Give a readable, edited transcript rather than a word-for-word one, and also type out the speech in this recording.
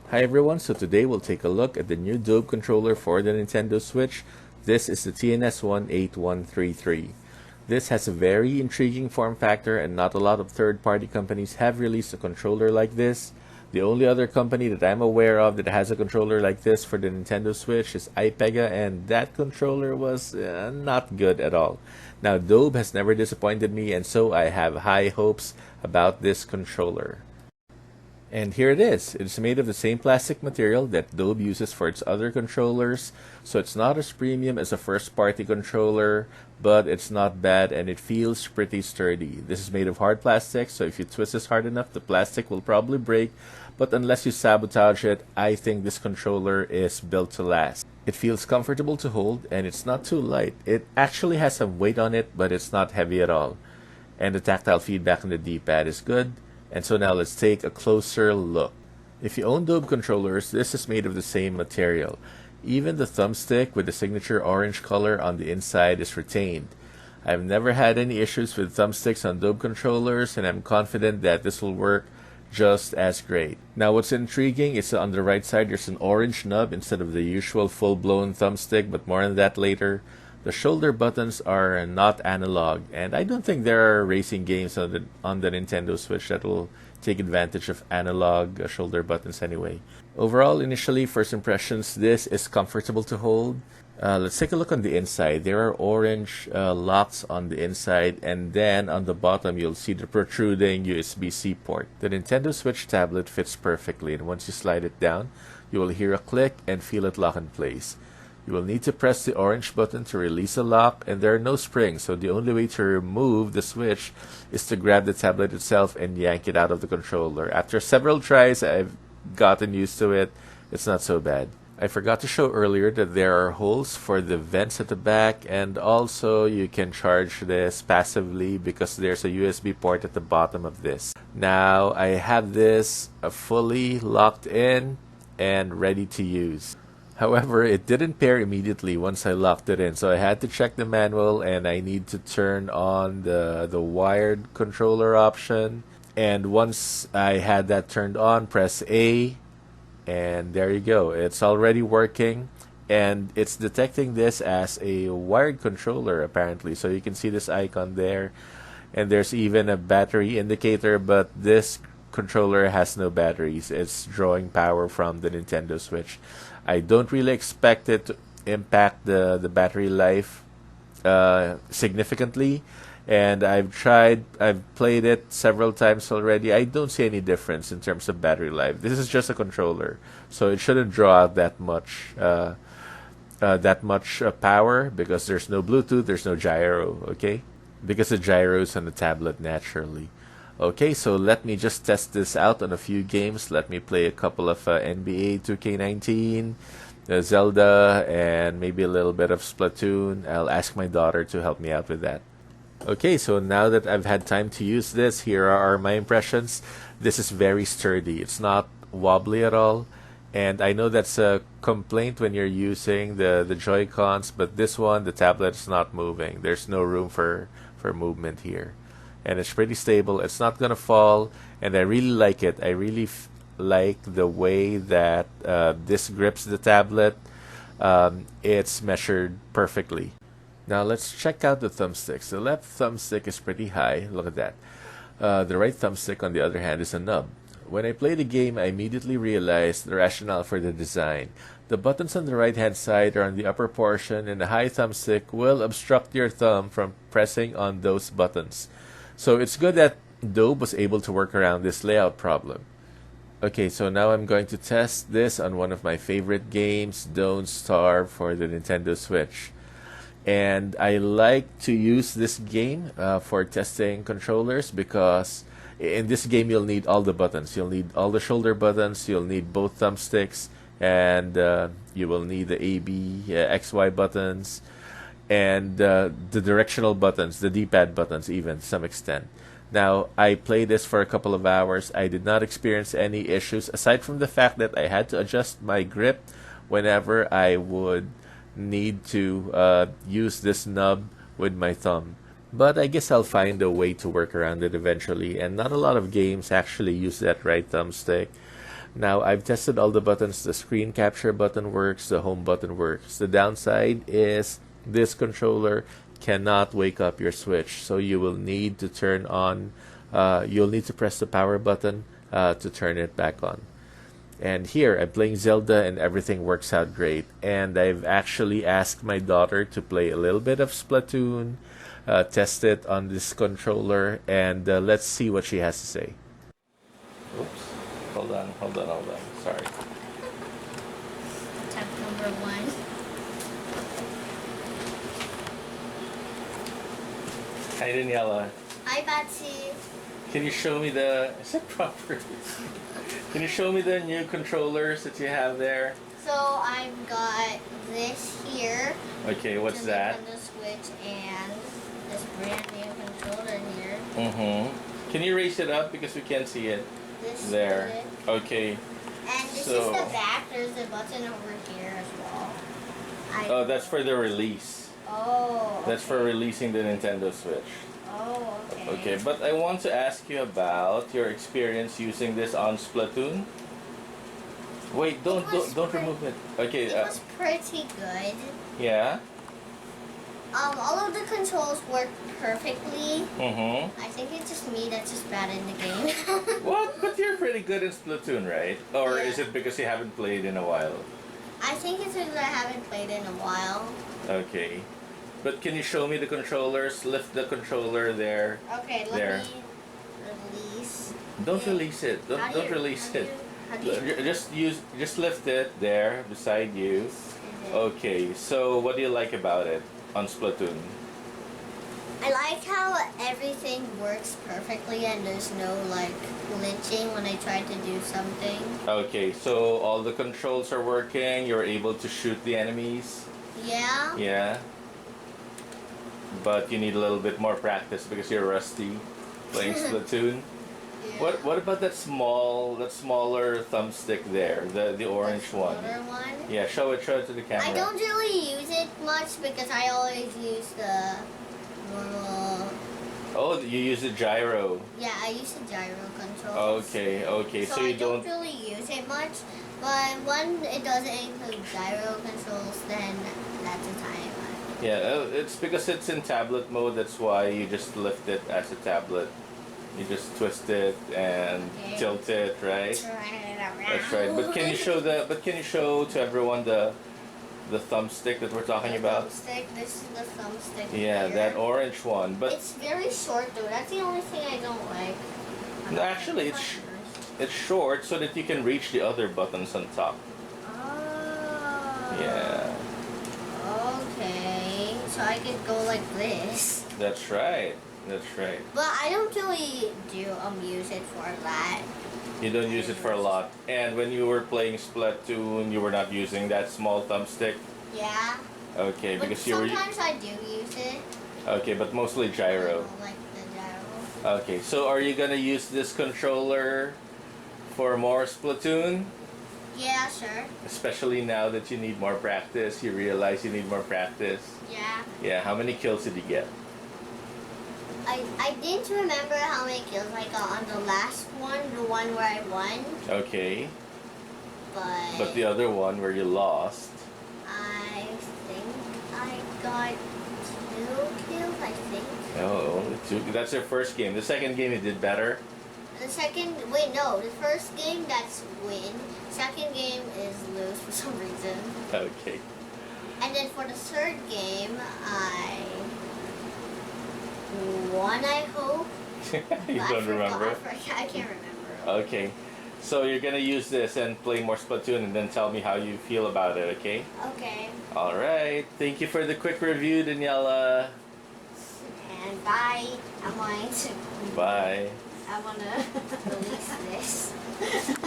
Hi everyone, so today we'll take a look at the new Dobe controller for the Nintendo Switch. This is the TNS-18133. This has a very intriguing form factor and not a lot of third-party companies have released a controller like this. The only other company that I'm aware of that has a controller like this for the Nintendo Switch is iPega, and that controller was not good at all. Now Dobe has never disappointed me, and so I have high hopes about this controller. And here it is. It's made of the same plastic material that Dobe uses for its other controllers, so it's not as premium as a first-party controller, but it's not bad and it feels pretty sturdy. This is made of hard plastic, so if you twist this hard enough, the plastic will probably break, but unless you sabotage it, I think this controller is built to last. It feels comfortable to hold and it's not too light. It actually has some weight on it, but it's not heavy at all. And the tactile feedback on the D-pad is good. And so now let's take a closer look. If you own Dobe controllers, this is made of the same material. Even the thumbstick with the signature orange color on the inside is retained. I've never had any issues with thumbsticks on Dobe controllers, and I'm confident that this will work just as great. Now what's intriguing is on the right side there's an orange nub instead of the usual full-blown thumbstick, but more on that later. The shoulder buttons are not analog, and I don't think there are racing games on the Nintendo Switch that will take advantage of analog shoulder buttons anyway. Overall, initially, first impressions, this is comfortable to hold. Let's take a look on the inside. There are orange locks on the inside, and then on the bottom you'll see the protruding USB-C port. The Nintendo Switch tablet fits perfectly, and once you slide it down, you will hear a click and feel it lock in place. You will need to press the orange button to release a lock, and there are no springs, so the only way to remove the switch is to grab the tablet itself and yank it out of the controller. After several tries, I've gotten used to it. It's not so bad. I forgot to show earlier that there are holes for the vents at the back, and also you can charge this passively because there's a USB port at the bottom of this. Now I have this fully locked in and ready to use. However, it didn't pair immediately once I locked it in, so I had to check the manual and I need to turn on the wired controller option. And once I had that turned on, press A, and there you go. It's already working, and it's detecting this as a wired controller apparently. So you can see this icon there, and there's even a battery indicator, but this controller has no batteries. It's drawing power from the Nintendo Switch. I don't really expect it to impact the battery life significantly, and I've played it several times already. I don't see any difference in terms of battery life. This is just a controller, so it shouldn't draw out that much power because there's no Bluetooth, there's no gyro, okay? Because the gyro is on the tablet naturally. Okay, so let me just test this out on a few games. Let me play a couple of NBA 2K19, Zelda, and maybe a little bit of Splatoon. I'll ask my daughter to help me out with that. Okay, so now that I've had time to use this, here are my impressions. This is very sturdy. It's not wobbly at all. And I know that's a complaint when you're using the Joy-Cons, but this one, the tablet is not moving. There's no room for movement here. And it's pretty stable. It's not gonna fall, and I really like it. I really like the way that this grips the tablet. It's measured perfectly. Now let's check out the thumbsticks. The left thumbstick is pretty high. Look at that. The right thumbstick, on the other hand, is a nub. When I play the game, I immediately realized the rationale for the design. The buttons on the right-hand side are on the upper portion, and the high thumbstick will obstruct your thumb from pressing on those buttons. So it's good that Dobe was able to work around this layout problem. Okay, so now I'm going to test this on one of my favorite games, Don't Starve, for the Nintendo Switch. And I like to use this game for testing controllers because in this game you'll need all the buttons. You'll need all the shoulder buttons, you'll need both thumbsticks, and you will need the A, B, X, Y buttons, and the directional buttons, the D-pad buttons even to some extent. Now, I played this for a couple of hours. I did not experience any issues aside from the fact that I had to adjust my grip whenever I would need to use this nub with my thumb. But I guess I'll find a way to work around it eventually, and not a lot of games actually use that right thumbstick. Now, I've tested all the buttons. The screen capture button works, the home button works. The downside is this controller cannot wake up your switch, so you will need to you'll need to press the power button to turn it back on. And here, I'm playing Zelda and everything works out great. And I've actually asked my daughter to play a little bit of Splatoon, test it on this controller, and let's see what she has to say. Oops. Hold on. Sorry. Attempt number 1. Hi, Daniela. Hi, Patsy. Can you show me is it proper? Can you show me the new controllers that you have there? So I've got this here. Okay, what's that? The Switch and this brand new controller here. Mm-hmm. Can you raise it up because we can't see it? This there. is it. Okay. And this is the back. There's a button over here as well. Oh, that's for the release. Oh. Okay. That's for releasing the Nintendo Switch. Oh, okay. Okay, but I want to ask you about your experience using this on Splatoon. Wait, don't remove it. Okay. It was pretty good. Yeah. All of the controls work perfectly. Mm-hmm. I think it's just me that's just bad in the game. What? But you're pretty good in Splatoon, right? Or is it because you haven't played in a while? I think it's because I haven't played in a while. Okay. But can you show me the controllers? Lift the controller there. Okay, let me release. Don't release it. Don't release it. Just lift it there beside you. Okay. So what do you like about it on Splatoon? I like how everything works perfectly and there's no glitching when I try to do something. Okay. So all the controls are working. You're able to shoot the enemies. Yeah. Yeah. But you need a little bit more practice because you're rusty playing Splatoon. Yeah. What about that smaller thumbstick there, the orange one? Yeah, show it to the camera. I don't really use it much because I always use the normal. Oh, you use the gyro. Yeah, I use the gyro control. Okay. So you I don't really use it much, but when it doesn't include gyro controls, then that's the time. Yeah, it's because it's in tablet mode. That's why you just lift it as a tablet. You just twist it and tilt it, right? That's right. But can you show to everyone the thumbstick that we're talking about? Thumbstick. This is the thumbstick. Yeah, here. That orange one. But it's very short though. That's the only thing I don't like. No, actually, it's short so that you can reach the other buttons on top. Oh. Yeah. Okay. So I could go like this. That's right. But I don't really use it for that. You don't use it for a lot. And when you were playing Splatoon, you were not using that small thumbstick? Yeah. Okay, but because you were... sometimes I do use it. Okay, but mostly gyro. Like the gyro. Okay, so are you gonna use this controller for more Splatoon? Yeah, sure. Especially now that you need more practice, you realize you need more practice. Yeah. Yeah, how many kills did you get? I didn't remember how many kills I got on the last one, the one where I won. Okay. But the other one where you lost? I think I got 2 kills, I think. Oh, only 2. That's your first game. The second game you did better? The first game that's win. Second game is lose for some reason. Okay. And then for the third game, I won, I hope. You don't remember? I can't remember. Okay. So you're going to use this and play more Splatoon and then tell me how you feel about it, okay? Okay. Alright. Thank you for the quick review, Daniela. And bye. I'm going to... Bye. I want to release this.